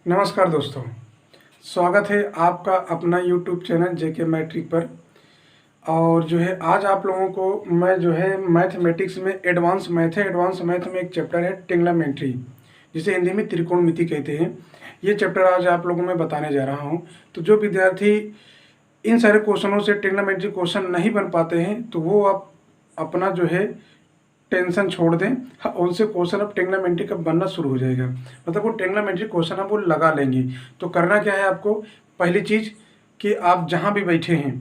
नमस्कार दोस्तों, स्वागत है आपका अपना यूट्यूब चैनल जेके मैट्रिक पर। और जो है आज आप लोगों को मैं जो है मैथमेटिक्स में एडवांस मैथ है, एडवांस मैथ में एक चैप्टर है ट्रिग्नोमेट्री, जिसे हिंदी में त्रिकोणमिति कहते हैं। ये चैप्टर आज आप लोगों में बताने जा रहा हूँ। तो जो विद्यार्थी इन सारे क्वेश्चनों से ट्रिग्नोमेट्री क्वेश्चन नहीं बन पाते हैं तो वो आप अपना जो है टेंशन छोड़ दें। हाँ, उनसे क्वेश्चन अब ट्रिग्नोमेट्री का बनना शुरू हो जाएगा, मतलब वो ट्रिग्नोमेट्री क्वेश्चन अब वो लगा लेंगे। तो करना क्या है आपको, पहली चीज़ कि आप जहाँ भी बैठे हैं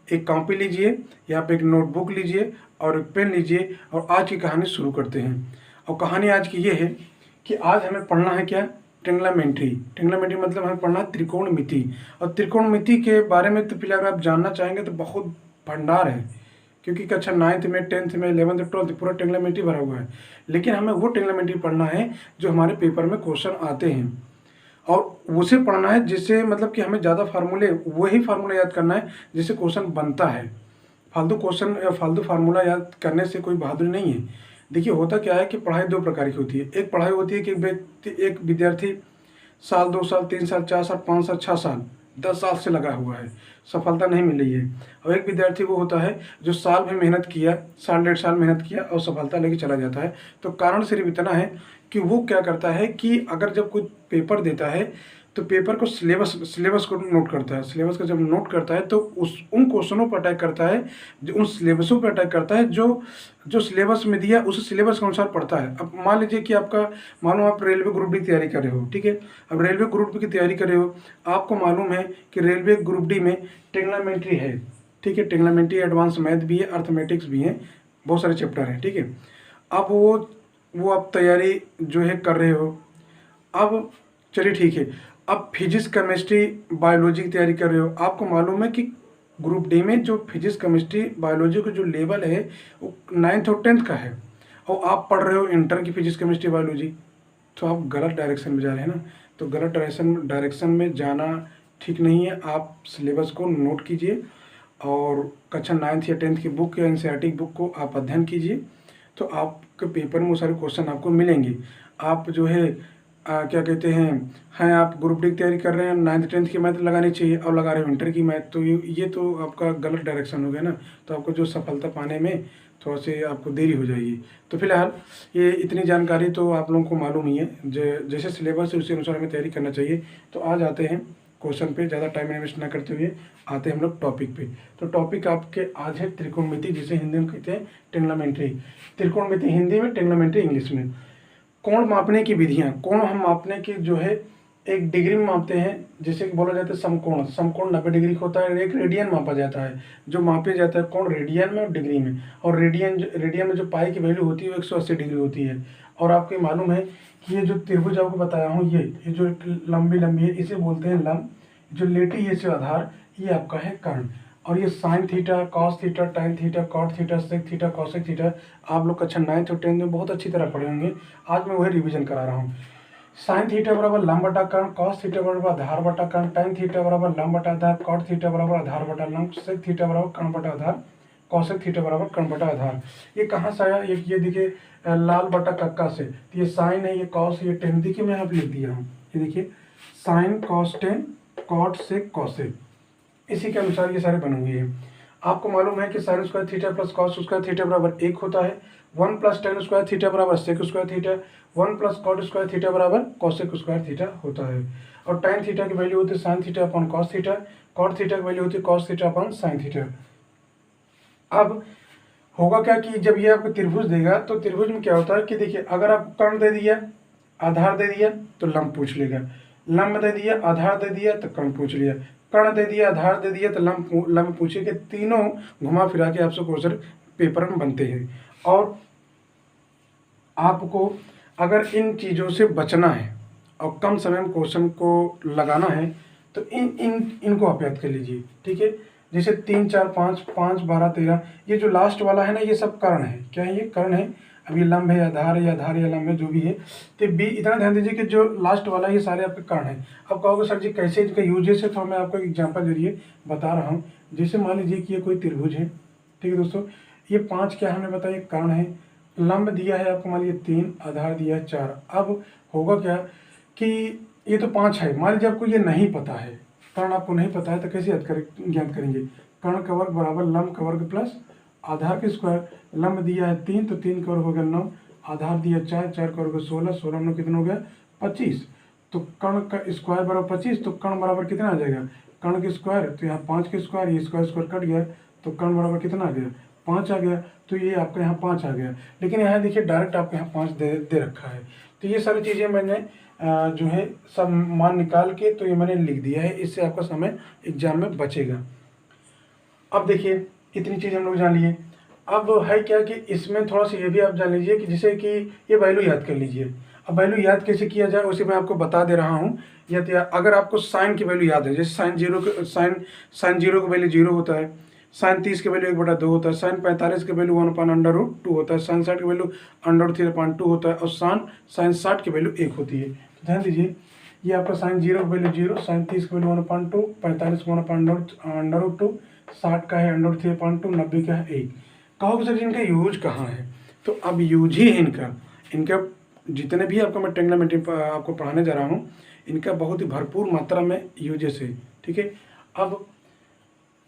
एक कॉपी लीजिए या आप एक नोटबुक लीजिए और एक पेन लीजिए और आज की कहानी शुरू करते हैं। और कहानी आज की ये है कि आज हमें पढ़ना है क्या, ट्रिग्नोमेट्री। ट्रिग्नोमेट्री मतलब हमें पढ़ना है त्रिकोणमिति। और त्रिकोणमिति के बारे में तो पहले अगर आप जानना चाहेंगे तो बहुत भंडार है, क्योंकि कक्षा 9th में 10th में 11th 12th पूरा ट्रिग्नोमेट्री भरा हुआ है। लेकिन हमें वो ट्रिग्नोमेट्री पढ़ना है जो हमारे पेपर में क्वेश्चन आते हैं, और उसे पढ़ना है जिससे मतलब कि हमें ज़्यादा फार्मूले, वही फार्मूला याद करना है जिससे क्वेश्चन बनता है। फालतू क्वेश्चन या फालतू फार्मूला याद करने से कोई बहादुरी नहीं है। देखिए होता क्या है कि पढ़ाई दो प्रकार की होती है। एक पढ़ाई होती है कि एक विद्यार्थी साल 2 साल 3 साल 4 साल 5 साल 6 साल 10 साल से लगा हुआ है, सफलता नहीं मिल रही है। और एक विद्यार्थी वो होता है जो साल भर मेहनत किया, साल 1.5 साल मेहनत किया और सफलता लेके चला जाता है। तो कारण सिर्फ इतना है कि वो क्या करता है कि अगर जब कोई पेपर देता है तो पेपर को सिलेबस को नोट करता है। सिलेबस को जब नोट करता है तो उन क्वेश्चनों पर अटैक करता है, जो उन सिलेबसों पर अटैक करता है जो जो सिलेबस में दिया उस सिलेबस के अनुसार पढ़ता है। अब मान लीजिए कि आपका, मानो आप रेलवे ग्रुप डी की तैयारी कर रहे हो, ठीक है। अब रेलवे ग्रुप डी की तैयारी कर रहे हो, आपको मालूम है कि रेलवे ग्रुप डी में ट्रिग्नोमेट्री है, ठीक है। ट्रिग्नोमेट्री एडवांस मैथ भी है, अर्थमेटिक्स भी है, बहुत सारे चैप्टर हैं, ठीक है। अब वो आप तैयारी जो है कर रहे हो। अब चलिए ठीक है, अब फिजिक्स केमिस्ट्री बायोलॉजी की तैयारी कर रहे हो। आपको मालूम है कि ग्रुप डी में जो फिजिक्स केमिस्ट्री बायोलॉजी का जो लेवल है वो 9th और 10th का है, और आप पढ़ रहे हो इंटर की फिजिक्स केमिस्ट्री बायोलॉजी। तो आप गलत डायरेक्शन में जा रहे हैं ना। तो गलत डायरेक्शन में जाना ठीक नहीं है। आप सिलेबस को नोट कीजिए और कक्षा 9th या 10th की बुक या एनसीईआरटी की बुक को आप अध्ययन कीजिए, तो आपके पेपर में वो सारे क्वेश्चन आपको मिलेंगे। आप जो है क्या कहते हैं आप ग्रुप डी की तैयारी कर रहे हैं, 9th 10th की मैथ लगानी चाहिए और लगा रहे हो इंटर की मैथ, तो ये तो आपका गलत डायरेक्शन हो गया ना। तो आपको जो सफलता पाने में थोड़ा सी आपको देरी हो जाएगी। तो फिलहाल ये इतनी जानकारी तो आप लोगों को मालूम ही है, जैसे सिलेबस है उसी अनुसार हमें तैयारी करना चाहिए। तो आज आते हैं क्वेश्चन पे, ज़्यादा टाइम इन्वेस्ट ना करते हुए आते हैं हम लोग टॉपिक पे। तो टॉपिक आपके आज है त्रिकोणमिति, जिसे हिंदी में कहते हैं ट्रिग्नोमेट्री। त्रिकोणमिति हिंदी में, ट्रिग्नोमेट्री इंग्लिश में। कोण मापने की विधियां, कोण हम मापने की जो है एक डिग्री में मापते हैं, जैसे कि बोला जाता है समकोण। समकोण 90 डिग्री का होता है। एक रेडियन मापा जाता है, जो मापे जाता है कोण रेडियन में और डिग्री में। और रेडियन में जो पाई की वैल्यू होती है वो 180 डिग्री होती है। और आपको मालूम है कि ये जो त्रिभुज आपको बताया हूँ, ये जो लंबी लंबी है इसे बोलते हैं लंब। जो लेटी है इसे आधार, ये आपका है कर्ण। और ये sine theta, cos theta, tan theta, cot theta, sec theta, cosec theta आप लोग कक्षा 9th और 10th में बहुत अच्छी तरह पढ़े होंगे। आज मैं वही रिवीजन करा रहा हूँ। साइन थीटा बराबर लंब बटा कर्ण, कॉस थीटा बराबर आधार बटा कर्ण, टाइन थीटा बराबर लंब बटा आधार, कॉट थीटा बराबर आधार बटा लंब, सेक थीटा बराबर कर्ण बटा आधार, कॉसेक थीटा बराबर कर्ण बटा आधार। ये कहाँ से आया, ये देखिए लाल बटा कक्का से। तो ये साइन है, ये कॉस, ये टेन। देखिए मैं यहाँ पे लिख दिया हूँ, ये देखिए sine cos tan, cot sec cosec, इसी के अनुसार ये सारे बने हुए हैं। आपको मालूम है कि sine square theta plus cos square theta बराबर 1 होता है। 1 प्लस टेन स्क्वायर थीटा बराबर sec square theta. 1 plus cot square theta बराबर कॉसेक स्क्वायर थीटा होता है। और टाइन थीटा की वैल्यू होती है sine theta upon cos theta. Cot theta की वैल्यू होती है cos theta upon sine theta. अब होगा क्या कि जब ये आपको त्रिभुज देगा तो त्रिभुज में क्या होता है कि देखिए, अगर आपको कर्ण दे दिया, आधार दे दिया तो लंब पूछ लेगा, लंब दे दिया, आधार दे दिया तो कर्ण पूछ लिया, कर्ण दे दिया, आधार दे दिया तो लंब पूछे के तीनों घुमा फिरा के आपसे क्वेश्चन पेपर में बनते हैं। और आपको अगर इन चीज़ों से बचना है और कम समय में क्वेश्चन को लगाना है तो इनको आप याद कर लीजिए, ठीक है। जैसे 3 4 5 5 12 13, ये जो लास्ट वाला है ना, ये सब कर्ण है। क्या है, ये कर्ण है। अब ये लंब है, आधार है, आधार या लंब है, जो भी है। तो बी, इतना ध्यान दीजिए कि जो लास्ट वाला ये सारे आपके कर्ण है। अब कहोगे सर जी कैसे इनका यूजेस है, तो मैं आपको एग्जाम्पल जरिए बता रहा हूँ। जैसे मान लीजिए कि ये कोई त्रिभुज है, ठीक है दोस्तों। ये 5 क्या हमने बताया, कर्ण है। लंब दिया है आपको मान लीजिए 3, आधार दिया है 4। अब होगा क्या कि ये तो 5 है। मान लीजिए आपको ये नहीं पता है, कर्ण आपको नहीं पता है, तो कैसे ज्ञात करेंगे? कर्ण का वर्ग बराबर लंब का वर्ग प्लस आधार के स्क्वायर। लंब दिया है 3, तो 3 का वर्ग हो गया 9, आधार दिया 4, 4 का वर्ग 16, 16 9 कितना हो गया 25। तो कर्ण का स्क्वायर बराबर 25, तो कर्ण बराबर कितना आ जाएगा? कर्ण के स्क्वायर, तो यहाँ 5 के स्क्वायर, ये स्क्वायर स्क्वायर कट गया, तो कर्ण बराबर कितना आ गया? 5 आ गया। तो ये आपका यहाँ 5 आ गया। लेकिन यहाँ देखिए डायरेक्ट आपको यहाँ 5 दे रखा है। तो ये सारी चीज़ें मैंने जो है सब मान निकाल के तो ये मैंने लिख दिया है, इससे आपका समय एग्जाम में बचेगा। अब देखिए इतनी चीज़ हम लोग जान लिए। अब है क्या कि इसमें थोड़ा सा ये भी आप जान लीजिए कि जैसे कि ये वैल्यू याद कर लीजिए। अब वैल्यू याद कैसे किया जाए उसे मैं आपको बता दे रहा हूँ। या अगर आपको साइन की वैल्यू याद है, जैसे साइन जीरो का वैल्यू 0 होता है, साइन 30 के वैल्यू 1/2 होता है, साइन 45 के वैल्यू 1/√2 होता है, साइन 60 के वैल्यू √3/2 होता है, और साइन 60 की वैल्यू 1 होती है। तो ध्यान दीजिए ये आपका साइन 0 की वैल्यू 0, साइन 30 की वैल्यू 1/2, 45 को 1/√2, 60 का है √3/2, 90 का है 1। कहोगे सर इनका यूज कहाँ है? तो अब यूज ही है इनका जितने भी आपको मैं ट्रिग्नोमेट्री आपको पढ़ाने जा रहा हूँ, इनका बहुत ही भरपूर मात्रा में यूजेस है। ठीक है।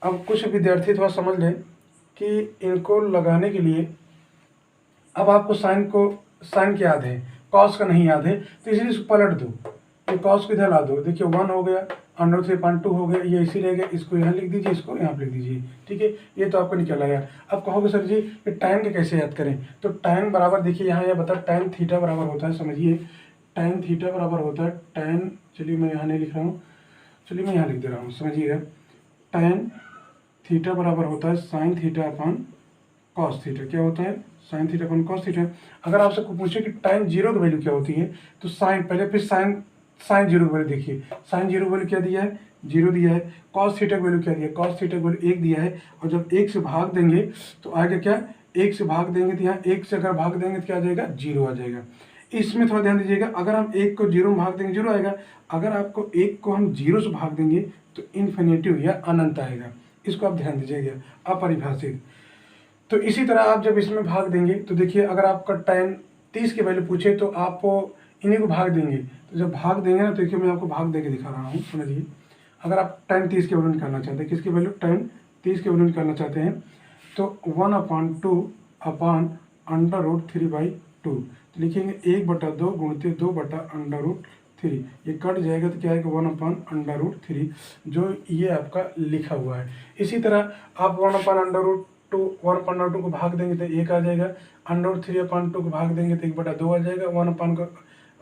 अब कुछ विद्यार्थी थोड़ा समझ लें कि इनको लगाने के लिए, अब आपको साइन की याद है, कॉस का नहीं याद है, तो इसलिए इसको पलट दो। ये कॉस को इधर ला दो, देखिए 1 हो गया, √3/2 हो गया, ये इसी रहेगा, इसको यहाँ लिख दीजिए, इसको यहाँ लिख दीजिए। ठीक है, ये तो आपको निकल आया। अब कहोगे सर जी ये टाइम के कैसे याद करें? तो टाइम बराबर देखिए यहाँ यह बता, टाइम थीटा बराबर होता है, समझिए टाइम थीटा बराबर होता है टाइम, चलिए मैं यहाँ नहीं लिख रहा हूँ, चलिए मैं यहाँ लिख दे रहा हूँ, समझिएगा। टाइम थीटा बराबर होता है sine theta upon cos theta. क्या होता है? Sine theta upon cos theta. अगर आपसे पूछे कि टाइम 0 की वैल्यू क्या होती है, तो साइन पहले, फिर साइन 0 की वैल्यू देखिए, साइन 0 की वैल्यू क्या दिया है? 0 दिया है। कॉस थीटा की वैल्यू क्या दिया है? कॉस थीटा की वैल्यू 1 दिया है। और जब 1 से भाग देंगे तो आएगा क्या? 1 से भाग देंगे तो यहाँ 1 से अगर भाग देंगे तो क्या आ जाएगा? 0 आ जाएगा। इसमें थोड़ा ध्यान दीजिएगा, अगर हम 1 को 0 में भाग देंगे 0 आएगा, अगर आपको 1 को हम 0 से भाग देंगे तो इन्फिनिटिव या अनंत आएगा। इसको आप ध्यान दीजिएगा, अपरिभाषित। तो इसी तरह आप जब इसमें भाग देंगे तो देखिए अगर आपका टाइम 30 की वैल्यू पूछे तो आप इन्हीं को भाग देंगे। तो जब भाग देंगे ना, तो देखिए मैं आपको भाग दे के दिखा रहा हूँ, समझिए। अगर आप टाइम 30 की वैल्यू निकालना चाहते हैं, किसकी वैल्यू? टाइम 30 की वैल्यू निकालना चाहते हैं, तो 1/2/√3/2 तो लिखेंगे 1/2 गुणित 2/√3। ये कट जाएगा तो क्या आएगा? 1/√3, जो ये आपका लिखा हुआ है। इसी तरह आप 1/√2 को भाग देंगे तो 1 आ जाएगा, √3/2 को भाग देंगे तो 1/2 आ जाएगा, 1 को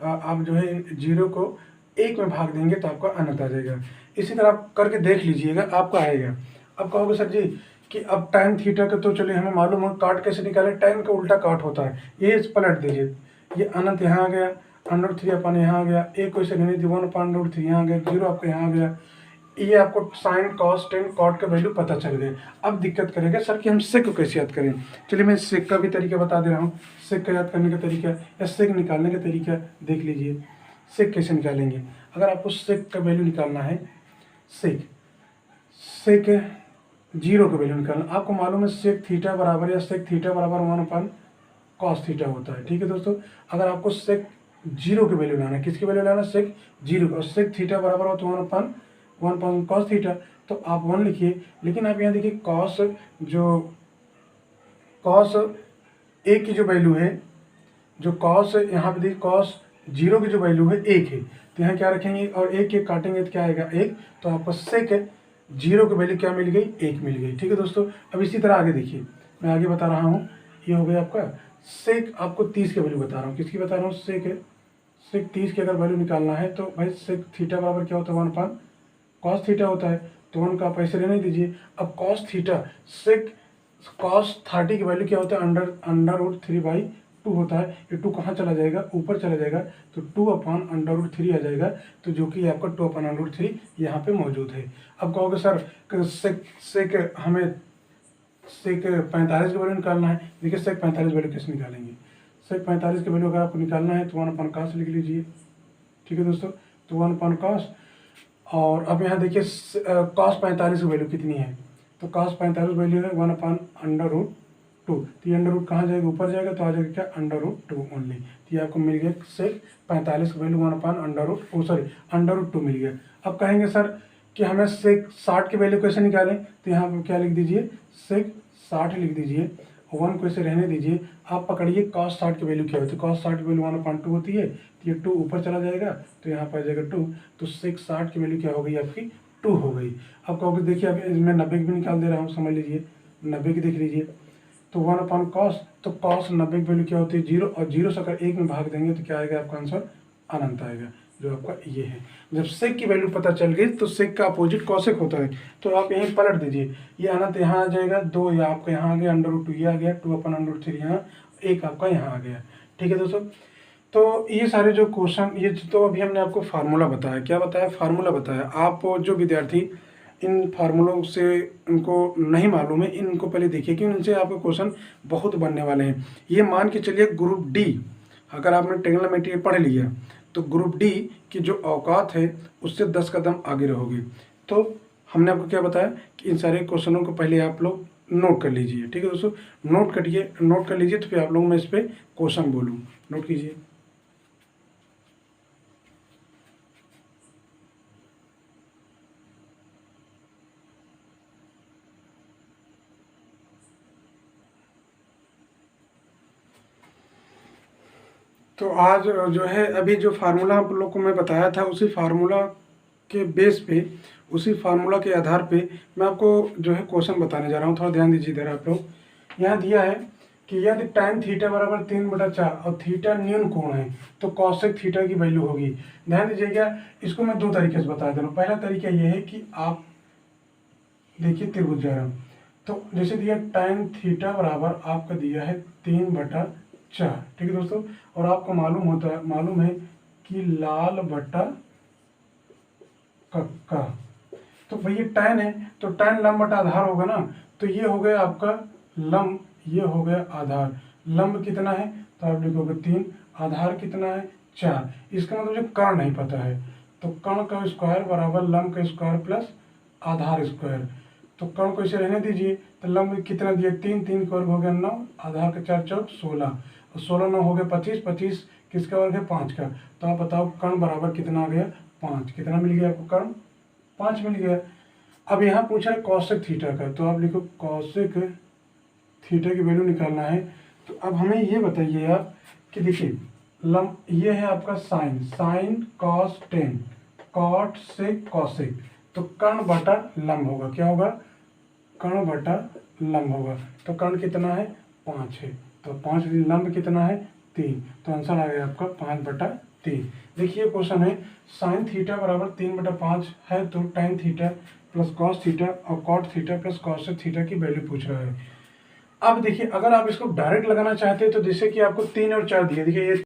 आप जो है 0 को 1 में भाग देंगे तो आपका अनंत आ जाएगा। इसी तरह आप करके देख लीजिएगा, आपका आएगा। अब कहोगे सर जी कि अब टाइम थीटा का तो चलिए हमें मालूम है, काट कैसे निकाले? टाइम का उल्टा काट होता है, ये पलट दीजिए, ये अनंत यहाँ आ गया, √3 यहाँ आ गया, 1 को इसे नहीं दी, 1/√3 यहाँ आ गया, 0 आपका यहाँ आ गया। ये आपको साइन कॉस टेन कॉट का वैल्यू पता चल गए। अब दिक्कत करेगा सर कि हम सेक को कैसे याद करें? चलिए मैं सेक का भी तरीका बता दे रहा हूँ। सेक का याद करने का तरीका या सेक निकालने का तरीका देख लीजिए। सेक कैसे निकालेंगे? अगर आपको सेक का वैल्यू निकालना है, सेक 0 का वैल्यू निकालना, आपको मालूम है सेक थीटा बराबर या सेक थीटा बराबर 1/cos थीटा होता है। ठीक है दोस्तों, अगर आपको सेक 0 की वैल्यू लाना है, किसकी वैल्यू लाना? सेक 0, और सेक थीटा बराबर हो तो 1/cos थीटा, तो आप 1 लिखिए। लेकिन आप यहाँ देखिए cos एक की जो वैल्यू है, जो cos यहाँ पे देखिए cos 0 की जो वैल्यू है 1 है, तो यहाँ क्या रखेंगे और 1 काटेंगे तो क्या आएगा? 1। तो आपको सेक 0 की वैल्यू क्या मिल गई? 1 मिल गई। ठीक है दोस्तों, अब इसी तरह आगे देखिए, मैं आगे बता रहा हूँ। ये हो गया आपका सेक, आपको 30 की वैल्यू बता रहा हूँ। किसकी बता रहा हूँ? सेक 30 की अगर वैल्यू निकालना है तो भाई सेक थीटा बराबर क्या होता है? 1/cos थीटा होता है, तो 1 का आप ऐसे रहने दीजिए। अब cos थीटा सेक cos 30 की वैल्यू क्या होता है? √3/2 होता है। ये 2 कहाँ चला जाएगा? ऊपर चला जाएगा, तो 2/√3 आ जाएगा, तो जो कि आपका 2/√3 यहाँ पे मौजूद है। अब कहोगे सर हमें सेक 45 की वैल्यू निकालना है। देखिए सेक 45 वैल्यू कैसे निकालेंगे? सेक 45 की वैल्यू अगर आपको निकालना है तो 1/cos लिख लीजिए। ठीक है दोस्तों, तो 1/cos, और अब यहाँ देखिए cos 45 की वैल्यू कितनी है? तो cos 45 वैल्यू है 1/√3 2। तो ये अंडर रूट कहाँ जाएगा, ऊपर जाएगा, तो आ जाएगा क्या, अंडर रूट 2 ओनली। तो ये आपको मिल गया सेक 45 का वैल्यू 1/√2 अंडर रूट 2 मिल गया। अब कहेंगे सर कि हमें सेक 60 की वैल्यू कैसे निकालें, तो यहाँ पर क्या लिख दीजिए, सेक 60 लिख दीजिए, 1 को ऐसे रहने दीजिए। आप पकड़िए cos 60 की वैल्यू क्या होती है, cos 60 की वैल्यू 1/2 होती है। तो ये 2 ऊपर चला जाएगा, तो यहाँ पर आ जाएगा 2। तो सेक 60 की वैल्यू क्या हो गई आपकी, 2 हो गई। अब कहोगे देखिए अब इसमें 90 की भी निकाल दे रहा हूँ, समझ लीजिए 90 की देख लीजिए। तो 1/cos, तो cos 90 की वैल्यू क्या होती है, 0, और 0 से अगर 1 में भाग देंगे तो क्या आएगा आपका आंसर, अनंत आएगा, जो आपका ये है। जब सेक की वैल्यू पता चल गई तो सेक का अपोजिट कॉसेक होता है। तो आप यहीं पलट दीजिए, ये अनंत यहाँ आ जाएगा, 2 या आपका यहाँ आ गया, अंडर रूट 2 ये आ गया, 2/√3 यहाँ, 1 आपका यहाँ आ गया। ठीक है दोस्तों, तो ये सारे जो क्वेश्चन, ये तो अभी हमने आपको फार्मूला बताया, क्या बताया, फार्मूला बताया। आप जो विद्यार्थी इन फार्मूलों से इनको नहीं मालूम है, इनको पहले देखिए कि इनसे आपके क्वेश्चन बहुत बनने वाले हैं। ये मान के चलिए ग्रुप डी, अगर आपने ट्रिग्नोमेट्री पढ़ लिया तो ग्रुप डी की जो औकात है उससे 10 कदम आगे रहोगे। तो हमने आपको क्या बताया कि इन सारे क्वेश्चनों को पहले आप लोग नोट कर लीजिए। ठीक है दोस्तों, नोट कर लीजिए, तो फिर आप लोग मैं इस पर क्वेश्चन बोलूँ, नोट कीजिए। तो आज जो है अभी जो फार्मूला आप लोग को मैं बताया था, उसी फार्मूला के बेस पे, उसी फार्मूला के आधार पे मैं आपको जो है क्वेश्चन बताने जा रहा हूँ। थोड़ा ध्यान दीजिए इधर आप लोग। यहाँ दिया है कि यदि tan थीटा बराबर 3/4 और थीटा न्यून कोण है तो कॉसेक थीटा की वैल्यू होगी। ध्यान दीजिएगा, इसको मैं 2 तरीके से बता दे रहा हूँ। पहला तरीका ये है कि आप देखिए त्रिभुज जा रहा हूँ, तो जैसे दिया tan थीटा बराबर आपका दिया है 3/4। ठीक है दोस्तों, और आपको मालूम है कि लाल बटा कक्का, तो भैया tan है तो tan लंब बटा आधार होगा ना। तो ये हो गया आपका लंब, ये हो गया आधार। लंब कितना है तो आप लिखोगे 3, आधार कितना है 4। इसका मतलब मुझे कर्ण नहीं पता है, तो कर्ण का स्क्वायर बराबर लंब का स्क्वायर प्लस आधार स्क्वायर। तो कर्ण को इसे रहने दीजिए, तो लंब कितना दिया 3, 3 का वर्ग हो गया 9, आधार का 4 चौक 16, और 16 9 हो गया 25, 25 किसका वर्ग है 5 का। तो आप बताओ कर्ण बराबर कितना आ गया 5। कितना मिल गया आपको कर्ण, 5 मिल गया। अब यहाँ पूछा है कॉसेक थीटा का, तो आप लिखो कॉसेक थीटा की वैल्यू निकालना है। तो अब हमें ये बताइए आप कि देखिए लंब ये है आपका sine cos 10, cot sec cosec, तो कर्ण बटा लंब होगा, क्या होगा, कर्ण बटा लंब होगा। तो कर्ण कितना है 5 है, तो 5 लंब कितना है 3, तो आंसर आ गया आपका 5/3। देखिए क्वेश्चन है साइन थीटा बराबर 3/5 है, तो tan theta plus cos theta और cot theta plus cosec theta की वैल्यू पूछ रहा है। अब देखिए अगर आप इसको डायरेक्ट लगाना चाहते हैं तो जैसे कि आपको 3 और 4 दिए, देखिए ये